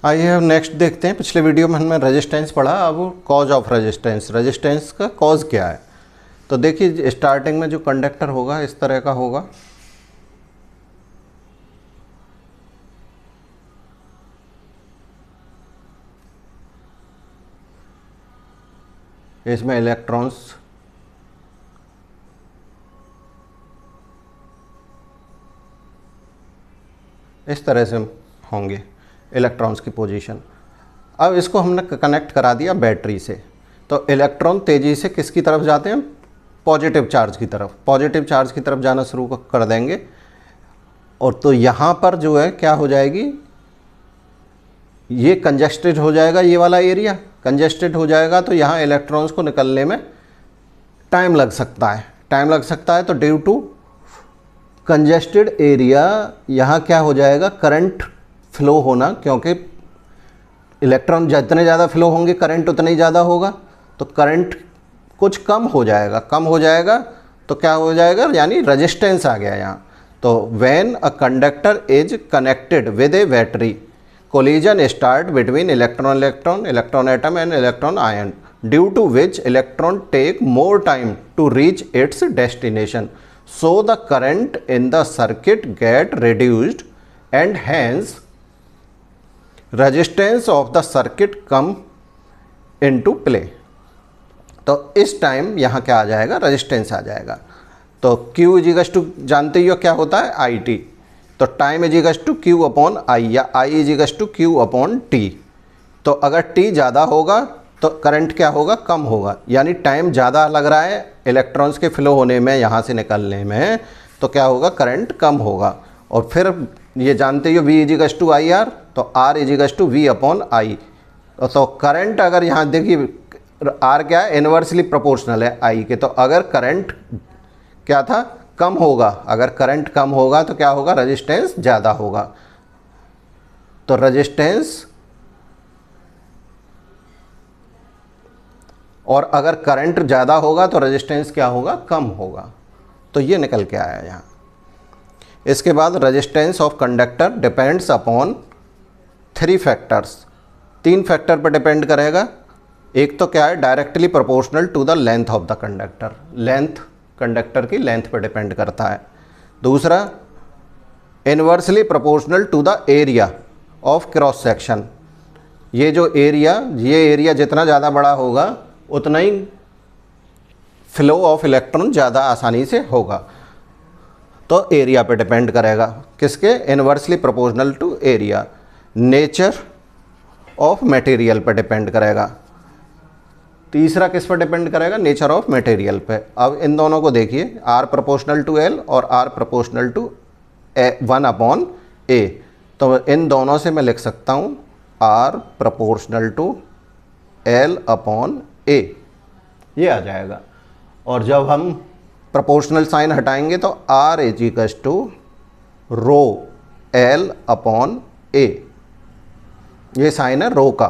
आइए अब नेक्स्ट देखते हैं। पिछले वीडियो में हमने रेजिस्टेंस पढ़ा, अब कॉज ऑफ रेजिस्टेंस। रेजिस्टेंस का कॉज क्या है? तो देखिए स्टार्टिंग में जो कंडक्टर होगा इस तरह का होगा, इसमें इलेक्ट्रॉन्स इस तरह से होंगे, इलेक्ट्रॉन्स की पोजीशन। अब इसको हमने कनेक्ट करा दिया बैटरी से, तो इलेक्ट्रॉन तेज़ी से किसकी तरफ जाते हैं? पॉजिटिव चार्ज की तरफ। पॉजिटिव चार्ज की तरफ जाना शुरू कर देंगे, और तो यहाँ पर जो है क्या हो जाएगी, ये कंजेस्टेड हो जाएगा, ये वाला एरिया कंजेस्टेड हो जाएगा, तो यहाँ इलेक्ट्रॉन्स को निकलने में टाइम लग सकता है। टाइम लग सकता है तो ड्यू टू कंजेस्टेड एरिया यहाँ क्या हो जाएगा, करंट फ्लो होना, क्योंकि इलेक्ट्रॉन जितने ज़्यादा फ्लो होंगे करंट उतना ही ज़्यादा होगा, तो करंट कुछ कम हो जाएगा। कम हो जाएगा तो क्या हो जाएगा, यानी रेजिस्टेंस आ गया यहाँ। तो when a conductor is connected with a battery, collision start between electron electron atom and electron ion, due to which electron take more time to reach its destination, so the current in the circuit get reduced and hence resistance of the circuit come into play। तो इस time यहाँ क्या आ जाएगा, resistance आ जाएगा। तो Q equals to, जानते ही हो क्या होता है, आई टी। तो time equals to Q upon I, या I equals to Q upon T। तो अगर T ज़्यादा होगा तो करंट क्या होगा, कम होगा, यानी टाइम ज़्यादा लग रहा है इलेक्ट्रॉन्स के फ्लो होने में, यहाँ से निकलने में, तो क्या होगा, करंट कम होगा। और फिर ये जानते हो V equals to I R, तो R equals to V upon I. तो करंट अगर यहाँ देखिए R क्या है, इन्वर्सली प्रोपोर्शनल है I के, तो अगर करंट क्या था, कम होगा, अगर करंट कम होगा तो क्या होगा, रेजिस्टेंस ज़्यादा होगा। तो रेजिस्टेंस, और अगर करंट ज़्यादा होगा तो रेजिस्टेंस क्या होगा, कम होगा। तो ये निकल के आया यहाँ। इसके बाद resistance of conductor depends upon 3 factors. 3 factor पर डिपेंड करेगा। एक तो क्या है, directly proportional to the length of the conductor, length conductor की लेंथ पर डिपेंड करता है। दूसरा, inversely proportional to the area of cross section. ये जो एरिया, ये एरिया जितना ज़्यादा बड़ा होगा उतना ही फ्लो ऑफ इलेक्ट्रॉन ज़्यादा आसानी से होगा। तो एरिया पे डिपेंड करेगा, किसके, inversely proportional to area. Nature of material पे डिपेंड करेगा। तीसरा किस पर डिपेंड करेगा, नेचर ऑफ मटेरियल पे। अब इन दोनों को देखिए, आर प्रोपोर्शनल टू एल और R proportional to 1 upon A. तो इन दोनों से मैं लिख सकता हूँ R proportional to L upon A, ये आ जाएगा। और जब हम प्रोपोर्शनल साइन हटाएंगे तो R equals to rho L upon A, ये साइन है रो का,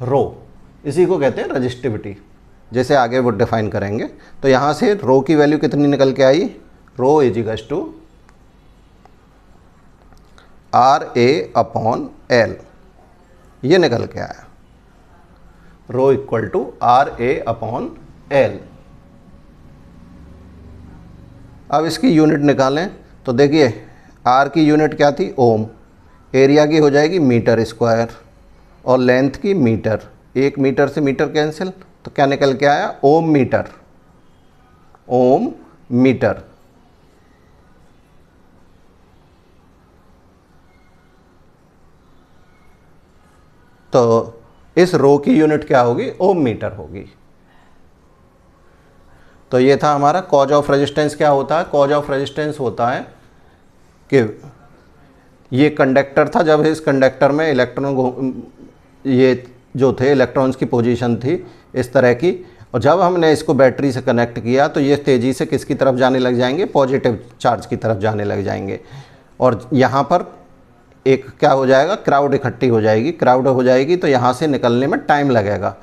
रो, इसी को कहते हैं रजिस्टिविटी, जैसे आगे वो डिफाइन करेंगे। तो यहाँ से रो की वैल्यू कितनी निकल के आई, rho equals to R A upon L, ये निकल के आया, rho equal to R A upon L. अब इसकी यूनिट निकालें तो देखिए आर की यूनिट क्या थी, ओम, एरिया की हो जाएगी मीटर स्क्वायर, और लेंथ की मीटर। 1 मीटर से मीटर कैंसिल, तो क्या निकल के आया, ओम मीटर, ओम मीटर। तो इस रो की यूनिट क्या होगी, ओम मीटर होगी। तो ये था हमारा कॉज ऑफ रेजिस्टेंस। क्या होता है, कॉज ऑफ रेजिस्टेंस होता है कि ये कंडक्टर था, जब इस कंडक्टर में इलेक्ट्रॉन, ये जो थे इलेक्ट्रॉन्स की पोजीशन थी इस तरह की, और जब हमने इसको बैटरी से कनेक्ट किया तो ये तेज़ी से किसकी तरफ जाने लग जाएंगे, पॉजिटिव चार्ज की तरफ जाने लग जाएंगे। और यहाँ पर एक क्या हो जाएगा, क्राउड इकट्ठी हो जाएगी। क्राउड हो जाएगी तो यहाँ से निकलने में टाइम लगेगा।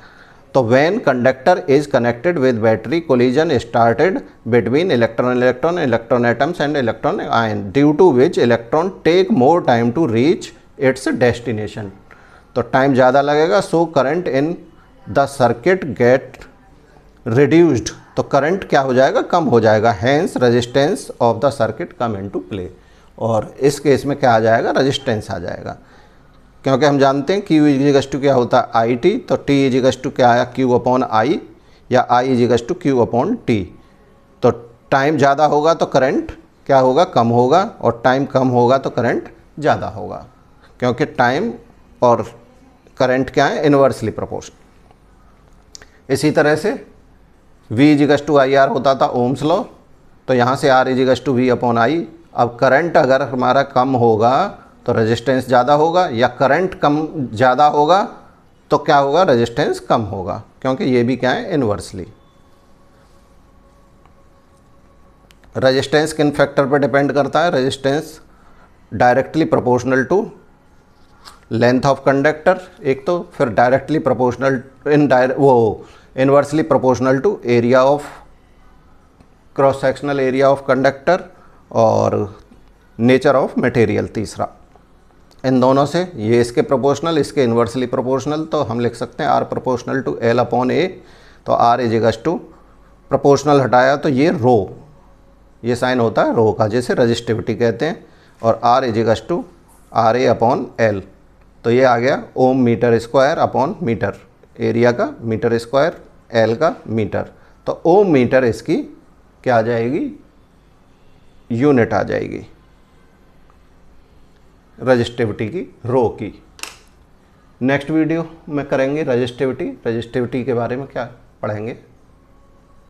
तो when conductor is connected with battery collision started between electron atoms and electron ion due to which electron take more time to reach its destination. तो टाइम ज़्यादा लगेगा, so current in the circuit get reduced, तो current क्या हो जाएगा, कम हो जाएगा। Hence resistance of the circuit come into play, और इस केस में क्या आ जाएगा, रेजिस्टेंस आ जाएगा, क्योंकि हम जानते हैं Q इजिकल्स टू क्या होता है आई टी, तो T इजिकल्स टू क्या है Q अपॉन आई, या I equals to Q upon T। तो टाइम ज़्यादा होगा तो करंट क्या होगा, कम होगा, और टाइम कम होगा तो करंट ज़्यादा होगा, क्योंकि टाइम और करंट क्या है, इन्वर्सली प्रोपोर्शनल। इसी तरह से V equals to I R होता था ओम्स लॉ, तो यहाँ से R equals to V upon I. अब करंट अगर हमारा कम होगा तो रेजिस्टेंस ज़्यादा होगा, या करंट कम ज़्यादा होगा तो क्या होगा, रेजिस्टेंस कम होगा, क्योंकि ये भी क्या है, इन्वर्सली। रेजिस्टेंस किन फैक्टर पर डिपेंड करता है, resistance directly proportional to length of conductor एक तो, फिर directly proportional inversely proportional to area of cross sectional area of conductor, और नेचर ऑफ मटेरियल तीसरा। इन दोनों से, ये इसके प्रोपोर्शनल, इसके इन्वर्सली प्रोपोर्शनल, तो हम लिख सकते हैं R proportional to L upon A। तो R इजिकल्स टू प्रोपोर्शनल हटाया तो ये रो, ये साइन होता है रो का, जैसे रजिस्टिविटी कहते हैं, और R equals to RA upon L। तो ये आ गया ohm metre square upon metre, area का मीटर स्क्वायर, L का मीटर। तो ओम मीटर इसकी क्या आ जाएगी, यूनिट आ जाएगी रजिस्टिविटी की, रो की। नेक्स्ट वीडियो में करेंगे रजिस्टिविटी के बारे में क्या पढ़ेंगे।